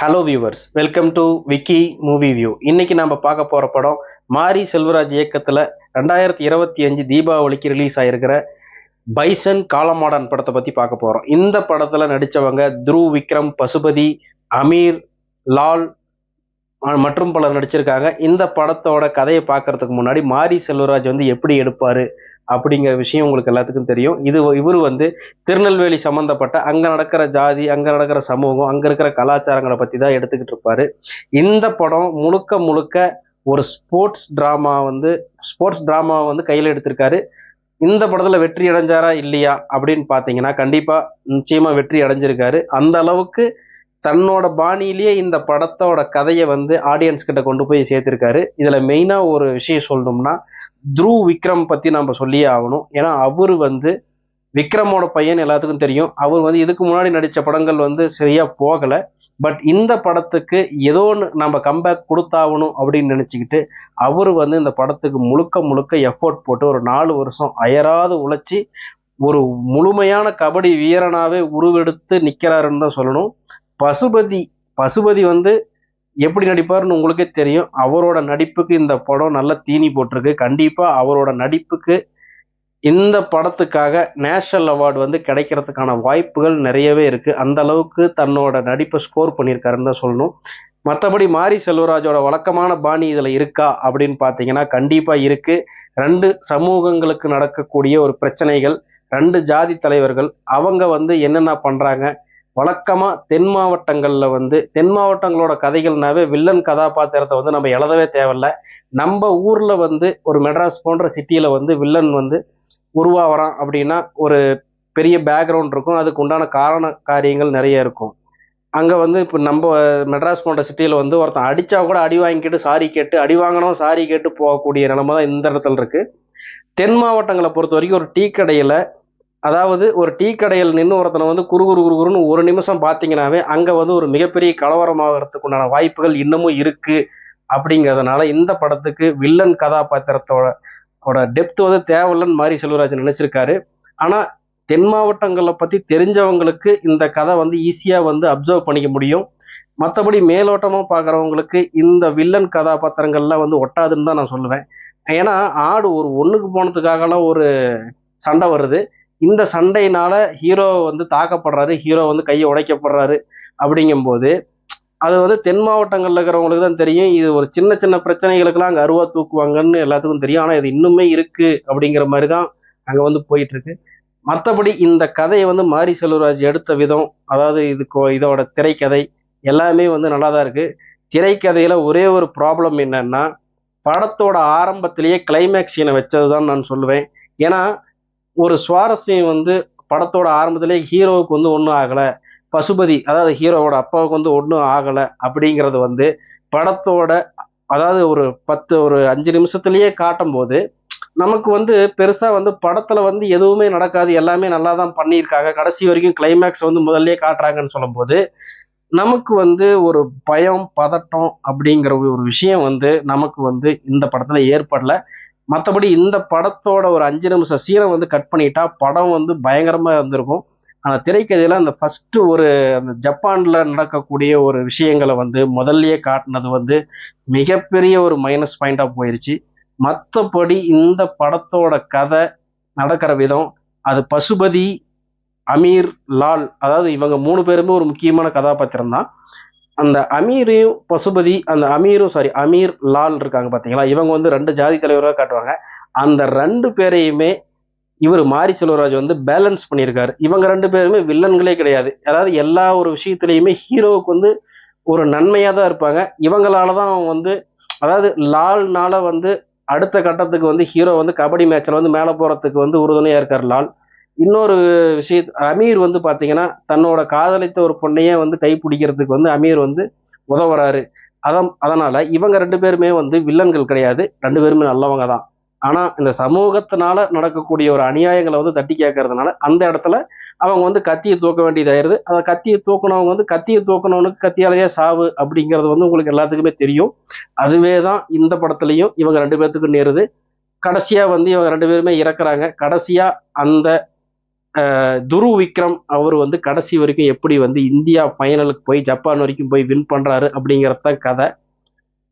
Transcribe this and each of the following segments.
Hello viewers, welcome to Vicky movie view. இன்னைக்கு நம்ம பார்க்க போற படம் மாரி செல்வராஜ் இயக்கத்துல 2025 தீபாவளிக்கு ரிலீஸ் ஆயிருக்கிற பைசன் காலமாடன் படத்தை பத்தி பார்க்க போறோம். இந்த படத்துல நடிச்சவங்க துருவ் விக்ரம், பசுபதி, அமீர், லால் மற்றும் பலர் நடிச்சிருக்காங்க. இந்த படத்தோட கதையை பார்க்கறதுக்கு முன்னாடி மாரி செல்வராஜ் எப்படி எடுப்பாரு அப்படிங்கிற விஷயம் உங்களுக்கு எல்லாத்துக்கும் தெரியும். இவர் திருநெல்வேலி சம்பந்தப்பட்ட அங்க நடக்கிற ஜாதி, அங்க நடக்கிற சமூகம், அங்க இருக்கிற கலாச்சாரங்களை பத்தி தான் எடுத்துக்கிட்டு இருப்பாரு. இந்த படம் முழுக்க முழுக்க ஒரு ஸ்போர்ட்ஸ் டிராமா கையில எடுத்திருக்காரு. இந்த படத்துல வெற்றி அடைஞ்சாரா இல்லையா அப்படின்னு பாத்தீங்கன்னா கண்டிப்பா நிச்சயமா வெற்றி அடைஞ்சிருக்காரு. அந்த அளவுக்கு தன்னோட பாணியிலேயே இந்த படத்தோட கதையை ஆடியன்ஸ் கிட்ட கொண்டு போய் சேர்த்திருக்காரு. இதுல மெயினா ஒரு விஷயம் சொல்லணும்னா துருவ் விக்ரம் பத்தி நம்ம சொல்லியே ஆகணும். ஏன்னா அவரு விக்ரமோட பையன் எல்லாத்துக்கும் தெரியும். அவர் இதுக்கு முன்னாடி நடிச்ச படங்கள் சரியா போகல. பட் இந்த படத்துக்கு ஏதோ ஒன்று நம்ம கம்பேக் கொடுத்தாகணும் அப்படின்னு நினைச்சுக்கிட்டு அவரு இந்த படத்துக்கு முழுக்க முழுக்க எஃபோர்ட் போட்டு ஒரு 4 வருஷம் அயராது உழைச்சி ஒரு முழுமையான கபடி வீரனாவே உருவெடுத்து நிக்கிறாருன்னு தான் சொல்லணும். பசுபதி எப்படி நடிப்பாருன்னு உங்களுக்கே தெரியும். அவரோட நடிப்புக்கு இந்த படம் நல்ல தீனி போட்டிருக்கு. கண்டிப்பா அவரோட நடிப்புக்கு இந்த படத்துக்காக நேஷனல் அவார்டு கிடைக்கிறதுக்கான வாய்ப்புகள் நிறையவே இருக்கு. அந்த அளவுக்கு தன்னோட நடிப்பை ஸ்கோர் பண்ணியிருக்காருன்னு தான் சொல்லணும். மற்றபடி மாரி செல்வராஜோட வழக்கமான பாணி இதுல இருக்கா அப்படின்னு பார்த்தீங்கன்னா கண்டிப்பா இருக்கு. 2 சமூகங்களுக்கு நடக்கக்கூடிய ஒரு பிரச்சனைகள், 2 ஜாதி தலைவர்கள் அவங்க என்னென்ன பண்றாங்க. வழக்கமா தென் மாவட்டங்களோட கதைகள்னாவே வில்லன் கதாபாத்திரத்தை நம்ம எழுதவே தேவையில்ல. நம்ம ஊர்ல ஒரு மெட்ராஸ் போன்ற சிட்டியில வில்லன் உருவாகிறான் அப்படின்னா ஒரு பெரிய பேக்ரவுண்ட் இருக்கும். அதுக்கு உண்டான காரண காரியங்கள் நிறைய இருக்கும். அங்க இப்போ நம்ம மெட்ராஸ் போன்ற சிட்டியில ஒருத்தன் அடிச்சா கூட அடி வாங்கிட்டு சாரி கேட்டு, அடி வாங்கணும் சாரி கேட்டு போகக்கூடிய நிலைமை தான் இந்த இடத்துல இருக்கு. தென் மாவட்டங்களை பொறுத்த வரைக்கும் ஒரு டீ கடையில் நின்று ஒருத்தனை குறுகுறுன்னு ஒரு நிமிஷம் பார்த்தீங்கன்னாவே அங்க ஒரு மிகப்பெரிய கலவரமாகறதுக்கு உண்டான வாய்ப்புகள் இன்னமும் இருக்கு. அப்படிங்கிறதுனால இந்த படத்துக்கு வில்லன் கதாபாத்திரத்தோட டெப்த் தேவையில்லைன்னு மாரி செல்வராஜ் நினைச்சிருக்காரு. ஆனா தென் மாவட்டங்களை பத்தி தெரிஞ்சவங்களுக்கு இந்த கதை ஈஸியா அப்சர்வ் பண்ணிக்க முடியும். மற்றபடி மேலோட்டமா பார்க்குறவங்களுக்கு இந்த வில்லன் கதாபாத்திரங்கள்லாம் ஒட்டாதுன்னு தான் நான் சொல்லுவேன். ஏன்னா ஆடு ஒண்ணுக்கு போனதுக்காகலாம் ஒரு சண்டை வருது. இந்த சண்டையினால ஹீரோ தாக்கப்படுறாரு, ஹீரோ கையை உடைக்கப்படுறாரு. அப்படிங்கும்போது அது தென் மாவட்டங்கள்ல இருக்கிறவங்களுக்கு தான் தெரியும். இது ஒரு சின்ன சின்ன பிரச்சனைகளுக்கெல்லாம் அங்கே அருவா தூக்குவாங்கன்னு எல்லாத்துக்கும் தெரியும். ஆனால் இது இன்னுமே இருக்கு அப்படிங்கிற மாதிரி தான் அங்கே போயிட்டு இருக்கு. மற்றபடி இந்த கதையை மாரி செல்வராஜ் எடுத்த விதம், அதாவது இதோட திரைக்கதை எல்லாமே நல்லா தான் இருக்கு. திரைக்கதையில ஒரே ஒரு ப்ராப்ளம் என்னன்னா படத்தோட ஆரம்பத்திலேயே கிளைமேக்ஸ் சீனை வச்சதுதான் நான் சொல்லுவேன். ஏன்னா ஒரு சுவாரஸ்யம் படத்தோட ஆரம்பத்திலேயே ஹீரோவுக்கு ஒன்றும் ஆகலை, பசுபதி அதாவது ஹீரோவோட அப்பாவுக்கு ஒன்றும் ஆகலை அப்படிங்கிறது படத்தோட அதாவது ஒரு 5 நிமிஷத்துலயே காட்டும் போது நமக்கு பெருசா படத்துல எதுவுமே நடக்காது, எல்லாமே நல்லா தான் பண்ணியிருக்காங்க, கடைசி வரைக்கும் கிளைமேக்ஸ் முதல்லயே காட்டுறாங்கன்னு சொல்லும் போது நமக்கு ஒரு பயம் பதட்டம் அப்படிங்கிற ஒரு விஷயம் நமக்கு இந்த படத்துல ஏற்படல. மற்றபடி இந்த படத்தோட ஒரு 5 நிமிஷம் சீனை கட் பண்ணிட்டா படம் பயங்கரமா இருந்திருக்கும். அந்த திரைக்கதையில அந்த ஃபர்ஸ்ட் அந்த ஜப்பான்ல நடக்கக்கூடிய ஒரு விஷயங்களை முதல்லயே காட்டினது மிகப்பெரிய ஒரு மைனஸ் பாயிண்டா போயிருச்சு. மற்றபடி இந்த படத்தோட கதை நடக்கிற விதம், அது பசுபதி, அமீர், லால், அதாவது இவங்க 3 பேருமே ஒரு முக்கியமான கதாபாத்திரம் தான். அந்த அமீர், லால் இருக்காங்க பாத்தீங்களா, இவங்க 2 ஜாதி தலைவராக காட்டுவாங்க. அந்த 2 பேரையுமே இவர் மாரி செல்வராஜ் பேலன்ஸ் பண்ணியிருக்காரு. இவங்க 2 பேருமே வில்லன்களே கிடையாது. அதாவது எல்லா ஒரு விஷயத்திலையுமே ஹீரோவுக்கு ஒரு நன்மையா தான் இருப்பாங்க. இவங்களாலதான் அதாவது லால்னால அடுத்த கட்டத்துக்கு ஹீரோ கபடி மேட்ச்ல மேல போறதுக்கு உறுதுணையா இருக்கார் லால். இன்னொரு அமீர் பாத்தீங்கன்னா தன்னோட காதலித்த ஒரு பொண்ணையே கை பிடிக்கிறதுக்கு அமீர் உதவுறாரு. அதனால இவங்க 2 பேருமே வில்லன்கள் கிடையாது, 2 பேருமே நல்லவங்க தான். ஆனா இந்த சமூகத்தினால நடக்கக்கூடிய ஒரு அநியாயங்களை தட்டி கேட்கறதுனால அந்த இடத்துல அவங்க கத்தியை தூக்க வேண்டியதாயிருது. அதை கத்தியை தூக்கினவங்க கத்தியை தூக்கினவனுக்கு கத்தியாலேயே சாவு அப்படிங்கிறது உங்களுக்கு எல்லாத்துக்குமே தெரியும். அதுவே தான் இந்த படத்துலையும் இவங்க 2 பேர்த்துக்கும் நேருது. கடைசியா இவங்க 2 பேருமே இறக்குறாங்க. கடைசியா அந்த துருவ் விக்ரம் அவர் வந்து கடைசி வரைக்கும் எப்படி வந்து இந்தியா ஃபைனலுக்கு போய் ஜப்பான் வரைக்கும் போய் வின் பண்ணுறாரு அப்படிங்கிறது தான் கதை.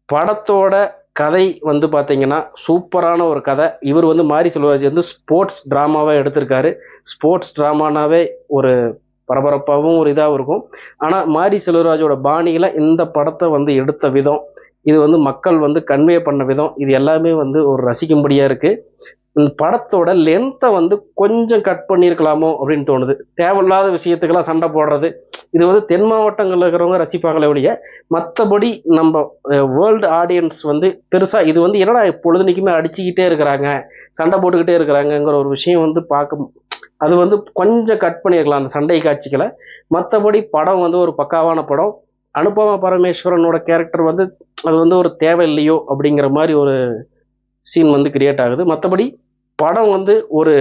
படத்தோட கதை வந்து பார்த்தீங்கன்னா சூப்பரான ஒரு கதை. இவர் வந்து மாரி செல்வராஜ் வந்து ஸ்போர்ட்ஸ் ட்ராமாவே எடுத்திருக்காரு. ஸ்போர்ட்ஸ் ட்ராமானாவே ஒரு பரபரப்பாகவும் ஒரு இதாகவும் இருக்கும். ஆனால் மாரி செல்வராஜோட பாணியில் இந்த படத்தை வந்து எடுத்த விதம், இது வந்து மக்கள் வந்து கன்வே பண்ண விதம், இது எல்லாமே வந்து ஒரு ரசிக்கும்படியாக இருக்குது. படத்தோட லென்த்தை வந்து கொஞ்சம் கட் பண்ணியிருக்கலாமோ அப்படின்னு தோணுது. தேவையில்லாத விஷயத்துக்கெல்லாம் சண்டை போடுறது, இது வந்து தென் மாவட்டங்களில் இருக்கிறவங்க ரசிப்பாங்களே ஒழிய, மற்றபடி நம்ம வேர்ல்டு ஆடியன்ஸ் வந்து பெருசாக இது வந்து என்னடா பொழுதுனிக்குமே அடிச்சுக்கிட்டே இருக்கிறாங்க, சண்டை போட்டுக்கிட்டே இருக்கிறாங்கங்கிற ஒரு விஷயம் வந்து பார்க்க, அது வந்து கொஞ்சம் கட் பண்ணியிருக்கலாம் அந்த சண்டை காட்சிகளை. மற்றபடி படம் வந்து ஒரு பக்காவான படம். அனுபமா பரமேஸ்வரனோட கேரக்டர் வந்து அது வந்து ஒரு தேவையில்லையோ அப்படிங்கிற மாதிரி ஒரு சீன் வந்து கிரியேட் ஆகுது. மற்றபடி படம் வந்து ஒரு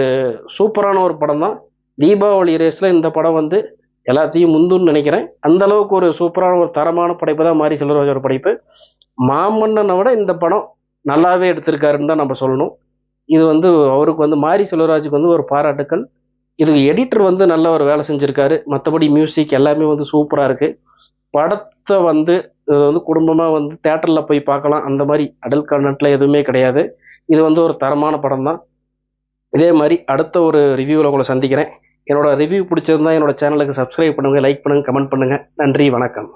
சூப்பரான ஒரு படம் தான். தீபாவளி ரேஸில் இந்த படம் வந்து எல்லாத்தையும் முந்துன்னு நினைக்கிறேன். அந்த அளவுக்கு ஒரு சூப்பரான ஒரு தரமான படைப்பு தான் மாரி செல்வராஜோட படைப்பு. மாமன்னனை விட இந்த படம் நல்லாவே எடுத்திருக்காருன்னு தான் நம்ம சொல்லணும். இது வந்து அவருக்கு வந்து மாரி செல்வராஜுக்கு வந்து ஒரு பாராட்டுக்கள். இது எடிட்டர் வந்து நல்ல ஒரு வேலை செஞ்சுருக்காரு. மற்றபடி மியூசிக் எல்லாமே வந்து சூப்பராக இருக்குது. படத்தை வந்து இது வந்து குடும்பமாக வந்து தேட்டரில் போய் பார்க்கலாம். அந்த மாதிரி அடல்ட் கண்டென்ட்ல எதுவுமே கிடையாது. இது வந்து ஒரு தரமான படம் தான். இதே மாதிரி அடுத்த ஒரு ரிவ்யூவில் உங்களை சந்திக்கிறேன். என்னோட ரிவ்யூ பிடிச்சிருந்தா என்னோட சேனலுக்கு சப்ஸ்கிரைப் பண்ணுங்கள், லைக் பண்ணுங்கள், கமெண்ட் பண்ணுங்கள். நன்றி, வணக்கம்.